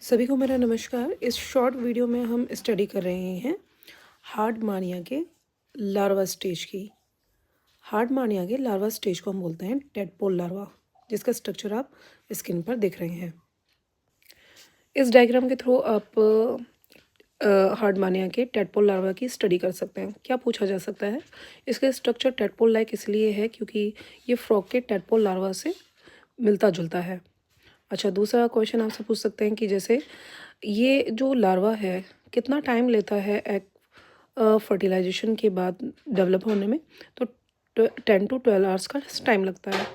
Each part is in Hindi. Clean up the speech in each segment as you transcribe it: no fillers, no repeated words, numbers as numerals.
सभी को मेरा नमस्कार। इस शॉर्ट वीडियो में हम स्टडी कर रहे हैं हार्ड मानिया के लार्वा स्टेज की। हार्ड मानिया के लार्वा स्टेज को हम बोलते हैं टेडपोल लार्वा, जिसका स्ट्रक्चर आप स्क्रीन पर देख रहे हैं। इस डायग्राम के थ्रू आप हार्ड मानिया के टेडपोल लार्वा की स्टडी कर सकते हैं। क्या पूछा जा सकता है? इसका स्ट्रक्चर टेडपोल लाइक इसलिए है क्योंकि ये फ्रॉग के टेडपोल लार्वा से मिलता जुलता है। अच्छा, दूसरा क्वेश्चन आपसे पूछ सकते हैं कि जैसे ये जो लार्वा है कितना टाइम लेता है एग फर्टिलाइजेशन के बाद डेवलप होने में? तो 10 to 12 आवर्स का टाइम लगता है।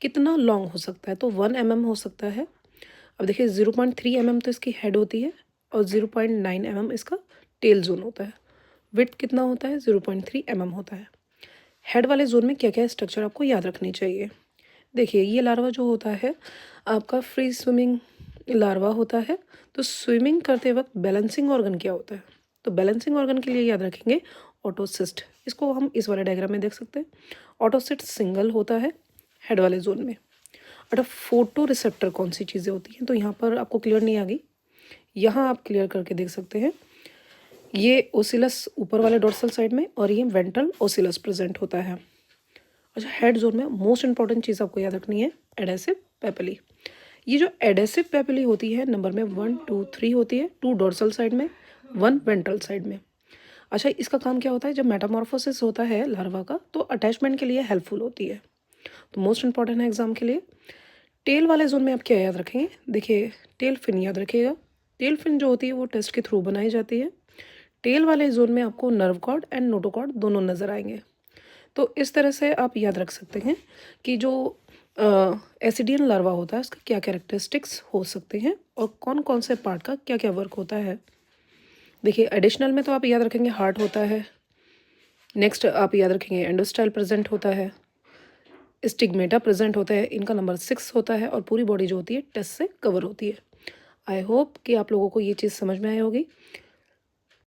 कितना लॉन्ग हो सकता है? तो 1 mm हो सकता है। अब देखिए 0.3 mm तो इसकी हेड होती है और 0.9 mm इसका टेल जोन होता है। विड्थ कितना होता है? 0.3 mm होता है। हेड वाले जोन में क्या क्या स्ट्रक्चर आपको याद रखनी चाहिए? देखिए ये लार्वा जो होता है आपका फ्री स्विमिंग लार्वा होता है। तो स्विमिंग करते वक्त बैलेंसिंग ऑर्गन क्या होता है? तो बैलेंसिंग ऑर्गन के लिए याद रखेंगे ऑटोसिस्ट। इसको हम इस वाले डायग्राम में देख सकते हैं। ऑटोसिस्ट सिंगल होता है हेड वाले जोन में। अच्छा, फोटो रिसेप्टर कौन सी चीज़ें होती हैं? तो यहाँ पर आपको क्लियर नहीं आ गई, यहाँ आप क्लियर करके देख सकते हैं। ये ओसिलस ऊपर वाले डोर्सल साइड में और ये वेंट्रल ओसिलस प्रेजेंट होता है। अच्छा, हेड जोन में मोस्ट इंपॉर्टेंट चीज़ आपको याद रखनी है एडेसिव पेपिली। ये जो एडेसिव पेपिली होती है नंबर में 1 2 3 होती है, 2 डोर्सल साइड में, 1 वेंट्रल साइड में। अच्छा, इसका काम क्या होता है? जब मेटामॉर्फोसिस होता है लार्वा का तो अटैचमेंट के लिए हेल्पफुल होती है। तो मोस्ट इंपॉर्टेंट है एग्जाम के लिए। टेल वाले जोन में आप क्या याद रखेंगे? देखिए टेल फिन याद रखिएगा। टेल फिन जो होती है वो टेस्ट के थ्रू बनाई जाती है। टेल वाले जोन में आपको नर्व कॉर्ड एंड नोटोकॉर्ड दोनों नजर आएंगे। तो इस तरह से आप याद रख सकते हैं कि जो एसिडियन लार्वा होता है उसका क्या कैरेक्टरिस्टिक्स हो सकते हैं और कौन कौन से पार्ट का क्या क्या वर्क होता है। देखिए एडिशनल में तो आप याद रखेंगे हार्ट होता है। नेक्स्ट आप याद रखेंगे एंडोस्टाइल प्रेजेंट होता है, स्टिग्मेटा प्रेजेंट होता है, इनका नंबर 6 होता है और पूरी बॉडी जो होती है टेस्ट से कवर होती है। आई होप कि आप लोगों को ये चीज़ समझ में आई होगी।